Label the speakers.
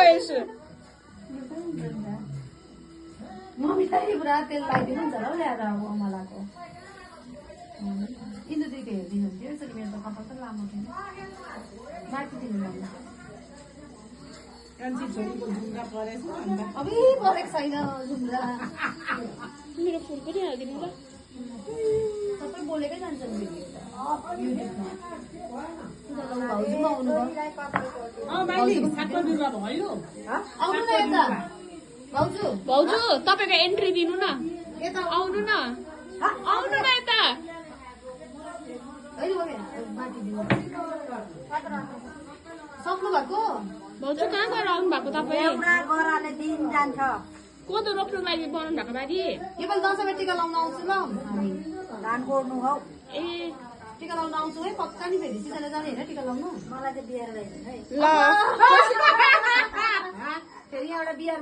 Speaker 1: यसो
Speaker 2: मम्मीलाई पुरा तेल लगाइदिनुहुन्छ होला हौ ल्याएर अब अमलाको इन्दुदीको हेरिदिनुहुन्थ्यो यसरी मेरो त कपाल त लामो थिएन माथि दिनु लाग्यो अबि परेको छैन झुम्रा
Speaker 1: मेरो फुल पनि हालिदिनु ल
Speaker 2: सबै बोलेकै जान्छ नि युट्युबमा भाउजूमा आउनु भयो आउनु न यता भाउजू
Speaker 1: भाउजू तपाईँको एन्ट्री दिनु न
Speaker 2: यता
Speaker 1: आउनु न यता
Speaker 2: सक्नु भएको
Speaker 1: भाउजू कहाँ गएर आउनु भएको तपाईँ
Speaker 2: गराले दिन जान्छ
Speaker 1: कोदो रोप्नुको लागि बनाउनु भएको बारी
Speaker 2: योपालि दसैँमा टिका लाउन आउँछु ल धान गोड्नु हौ
Speaker 1: ए
Speaker 2: टिका लाउन आउँछु है पक्का नि फेरि सिजन जाने होइन टिका लाउनु मलाई चाहिँ बिहार ल्याइदिनु है
Speaker 1: ल
Speaker 2: फेरि यहाँबाट बिहार